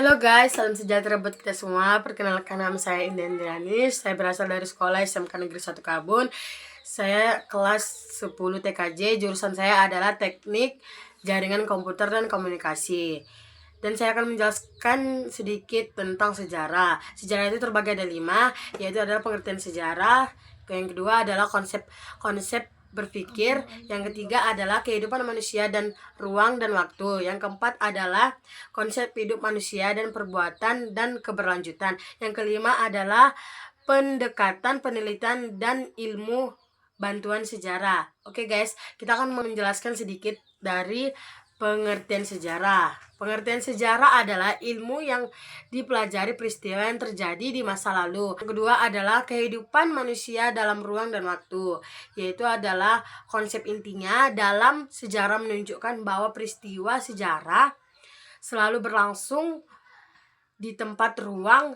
Halo guys, salam sejahtera buat kita semua. Perkenalkan, nama saya Indah Indranis. Saya berasal dari sekolah SMK Negeri 1 Kabun. Saya kelas 10 TKJ. Jurusan saya adalah Teknik Jaringan Komputer dan Komunikasi. Dan saya akan menjelaskan sedikit tentang sejarah. Sejarah itu terbagi ada 5, yaitu adalah pengertian sejarah. Yang kedua adalah konsep berpikir. Yang ketiga adalah kehidupan manusia dan ruang dan waktu. Yang keempat adalah konsep hidup manusia dan perbuatan dan keberlanjutan. Yang kelima adalah pendekatan, penelitian, dan ilmu bantuan sejarah. Oke guys, kita akan menjelaskan sedikit dari pengertian sejarah. Pengertian sejarah adalah ilmu yang dipelajari peristiwa yang terjadi di masa lalu. Yang kedua adalah kehidupan manusia dalam ruang dan waktu, yaitu adalah konsep intinya dalam sejarah menunjukkan bahwa peristiwa sejarah selalu berlangsung di tempat ruang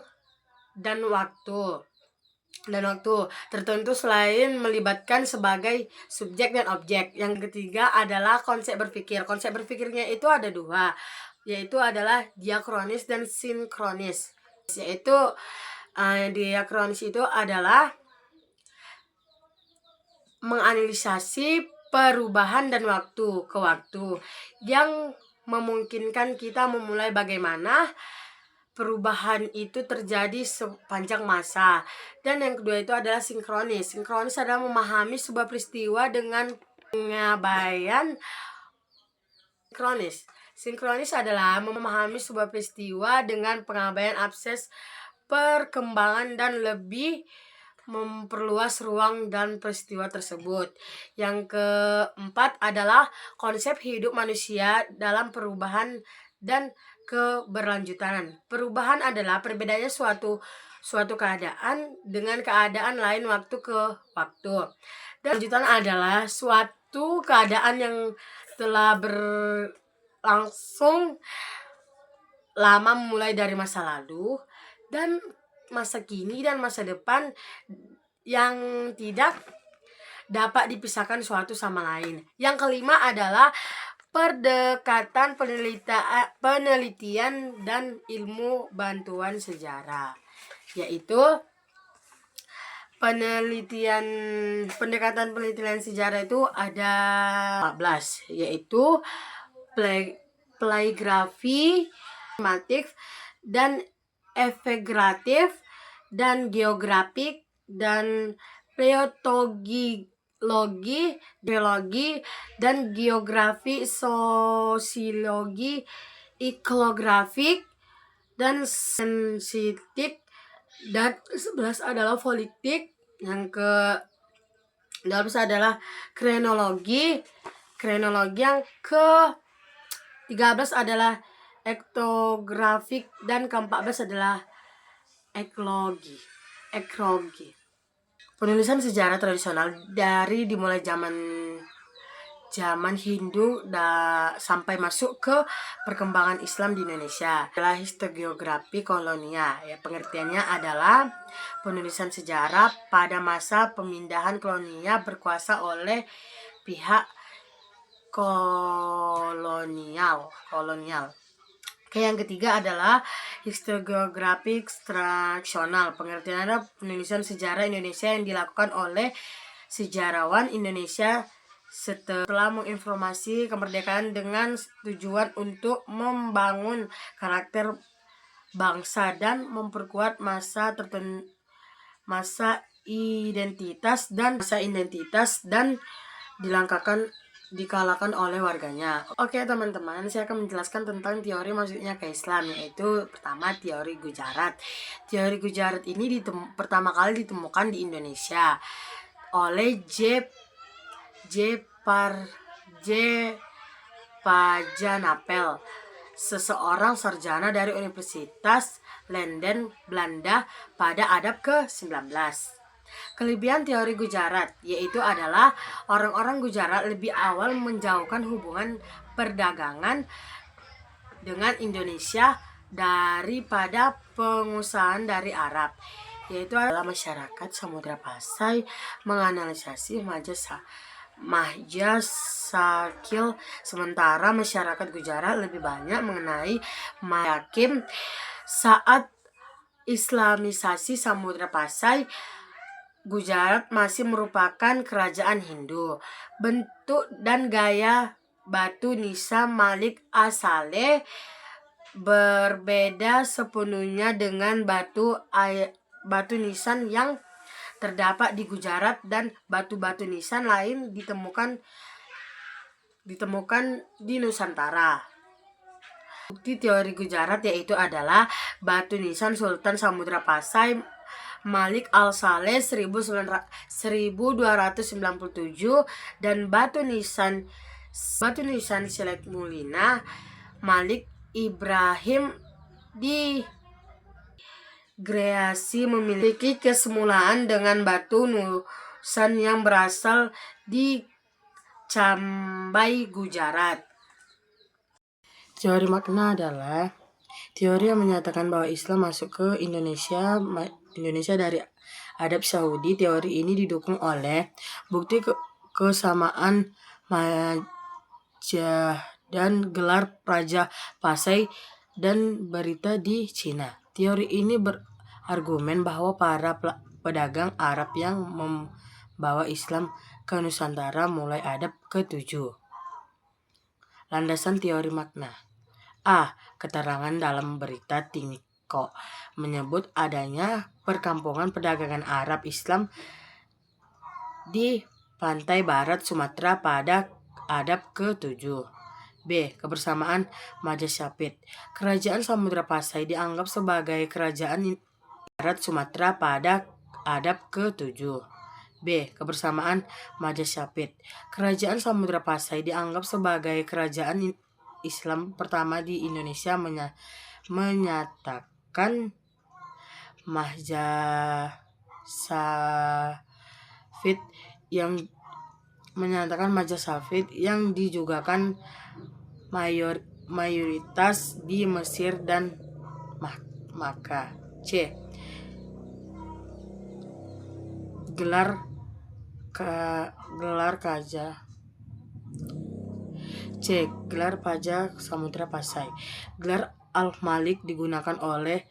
dan waktu tertentu selain melibatkan sebagai subjek dan objek. Yang ketiga adalah konsep berpikir. Konsep berpikirnya itu ada 2, yaitu adalah diakronis dan sinkronis. Yaitu diakronis itu adalah menganalisasi perubahan dan waktu ke waktu yang memungkinkan kita memulai bagaimana perubahan itu terjadi sepanjang masa. Dan yang kedua itu adalah sinkronis. Sinkronis adalah memahami sebuah peristiwa dengan pengabaian. Sinkronis adalah memahami sebuah peristiwa dengan pengabaian akses perkembangan dan lebih memperluas ruang dan peristiwa tersebut. Yang keempat adalah konsep hidup manusia dalam perubahan dan keberlanjutan. Perubahan adalah perbedaannya suatu keadaan dengan keadaan lain waktu ke waktu. Dan lanjutan adalah suatu keadaan yang telah berlangsung lama, mulai dari masa lalu dan masa kini dan masa depan yang tidak dapat dipisahkan suatu sama lain. Yang kelima adalah pendekatan, penelitian, dan ilmu bantuan sejarah, yaitu pendekatan penelitian sejarah itu ada 14, yaitu paleografi, matematik, dan efegratif, dan geografik, dan paleontologi, geologi, dan geografi, sosiologi, ikonografik, dan sensitif. Dan 11 adalah politik. Yang ke 12 adalah kronologi. Yang ke 13 adalah etnografik, dan ke-14 adalah ekologi. Penulisan sejarah tradisional dari dimulai zaman Hindu sampai masuk ke perkembangan Islam di Indonesia adalah historiografi kolonial. Ya, pengertiannya adalah penulisan sejarah pada masa pemindahan kolonial berkuasa oleh pihak kolonial. Oke, yang ketiga adalah historiografi ekstraksional. Pengertiannya penulisan sejarah Indonesia yang dilakukan oleh sejarawan Indonesia setelah menginformasi kemerdekaan dengan tujuan untuk membangun karakter bangsa dan memperkuat masa identitas dan dikalahkan oleh warganya. Oke teman-teman, saya akan menjelaskan tentang teori masuknya ke Islam, yaitu pertama teori Gujarat. Teori Gujarat ini pertama kali ditemukan di Indonesia oleh J. Pajanapel, seseorang sarjana dari Universitas Leiden, Belanda pada abad ke-19. Kelebihan teori Gujarat yaitu adalah orang-orang Gujarat lebih awal menjauhkan hubungan perdagangan dengan Indonesia daripada pengusahaan dari Arab, yaitu adalah masyarakat Samudra Pasai menganalisasi Mahja Sakil. Sementara masyarakat Gujarat lebih banyak mengenai Hakim. Saat Islamisasi Samudra Pasai, Gujarat masih merupakan kerajaan Hindu. Bentuk dan gaya batu nisan Malik As-Saleh berbeda sepenuhnya dengan batu nisan yang terdapat di Gujarat, dan batu-batu nisan lain ditemukan di Nusantara. Bukti teori Gujarat yaitu adalah batu nisan Sultan Samudra Pasai Malik Al-Saleh 1297 dan batu nisan Silik Mulina Malik Ibrahim di Greasi memiliki kesemulaan dengan batu nisan yang berasal di Cambai, Gujarat. Teori makna adalah teori yang menyatakan bahwa Islam masuk ke Indonesia dari Arab Saudi. Teori ini didukung oleh bukti kesamaan Majah dan gelar Raja Pasai dan berita di Cina. Teori ini berargumen bahwa para pedagang Arab yang membawa Islam ke Nusantara mulai abad ke-7. Landasan teori makna. A. Keterangan dalam berita Tingko menyebut adanya perkampungan perdagangan Arab Islam di pantai barat Sumatera pada abad ke-7. B. Kebersamaan Majapahit. Kerajaan Samudra Pasai dianggap sebagai kerajaan barat Sumatera pada abad ke-7. B. Kebersamaan Majapahit. Kerajaan Samudra Pasai dianggap sebagai kerajaan Islam pertama di Indonesia. Menyatakan Majapahit yang dijugakan mayoritas di Mesir dan Makkah. C. Gelar Paja Samudra Pasai. Gelar Al-Malik digunakan oleh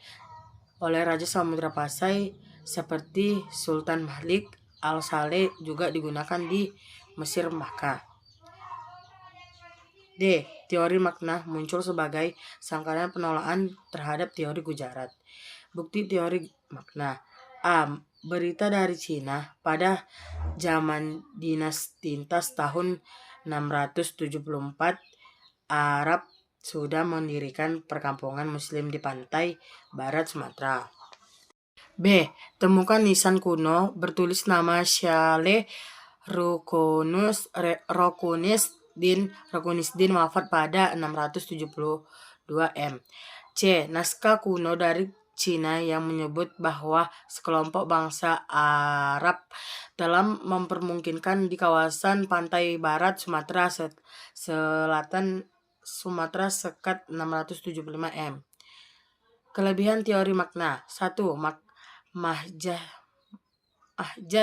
Raja Samudra Pasai seperti Sultan Malik Al-Saleh juga digunakan di Mesir, Makkah. D. Teori makna muncul sebagai sangkaran penolakan terhadap teori Gujarat. Bukti teori makna. A. Berita dari Cina pada zaman dinasti Tintas tahun 674, Arab sudah mendirikan perkampungan Muslim di pantai barat Sumatera. B. Temukan nisan kuno bertulis nama Syaleh Rukunisdin wafat pada 672 M. C. Naskah kuno dari Cina yang menyebut bahwa sekelompok bangsa Arab telah mempermungkinkan di kawasan pantai barat Sumatera Selatan Sumatera sekat 675 M. Kelebihan teori makna. 1. Mahjah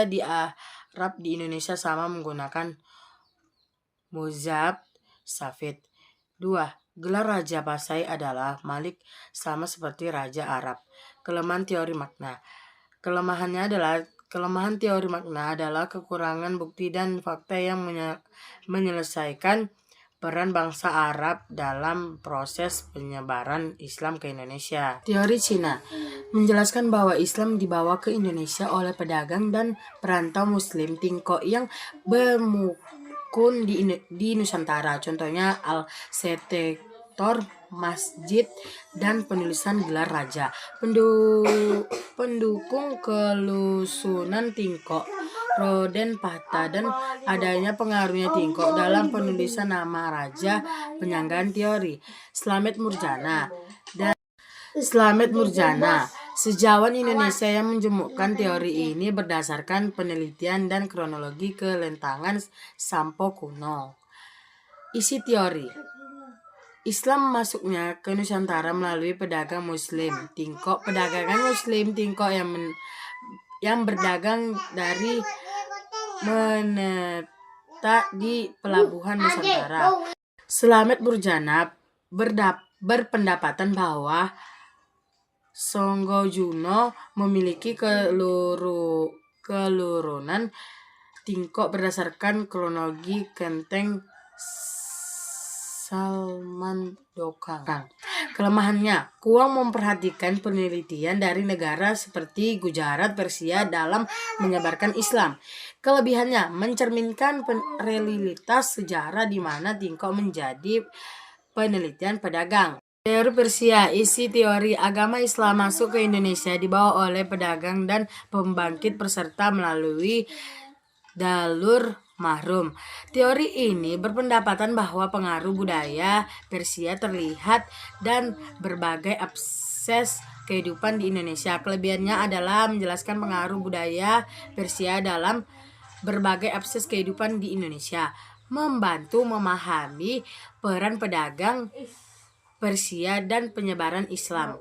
di Arab di Indonesia sama menggunakan Muzab Safid. 2. Gelar Raja Pasai adalah Malik sama seperti Raja Arab. Kelemahan teori makna. Kelemahan teori makna adalah kekurangan bukti dan fakta yang menyelesaikan peran bangsa Arab dalam proses penyebaran Islam ke Indonesia. Teori Cina menjelaskan bahwa Islam dibawa ke Indonesia oleh pedagang dan perantau Muslim Tingko yang bermukun di Nusantara. Contohnya arsitektur masjid dan penulisan gelar raja. Pendukung kelusunan Tingko, Roden Pahta, dan adanya pengaruhnya Tingko dalam penulisan nama raja. Penyanggahan teori. Slamet Murjana, sejauhan Indonesia yang menjemukkan teori ini berdasarkan penelitian dan kronologi kelentangan sampo kuno. Isi teori. Islam masuknya ke Nusantara melalui pedagang Muslim Tingko. Perdagangan Muslim Tingko yang berdagang dari wisata di Pelabuhan Nusantara. Slamet Burjana berpendapatan bahwa Songgojuno memiliki kelurunan tingkok berdasarkan kronologi Kenteng Salmandokang. Kelemahannya, Kuang memperhatikan penelitian dari negara seperti Gujarat, Persia dalam menyebarkan Islam. Kelebihannya, mencerminkan realitas sejarah di mana tingkok menjadi penelitian pedagang. Teori Persia, isi teori agama Islam masuk ke Indonesia dibawa oleh pedagang dan pembangkit peserta melalui jalur mahrum. Teori ini berpendapatan bahwa pengaruh budaya Persia terlihat dan berbagai akses kehidupan di Indonesia. Kelebihannya adalah menjelaskan pengaruh budaya Persia dalam berbagai akses kehidupan di Indonesia, membantu memahami peran pedagang Persia dan penyebaran Islam,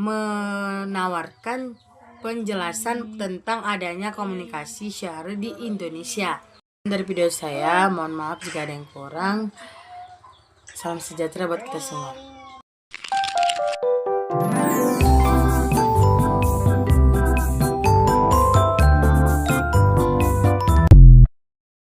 menawarkan penjelasan tentang adanya komunikasi syar'i di Indonesia. Dari video saya, mohon maaf jika ada yang kurang. Salam sejahtera buat kita semua.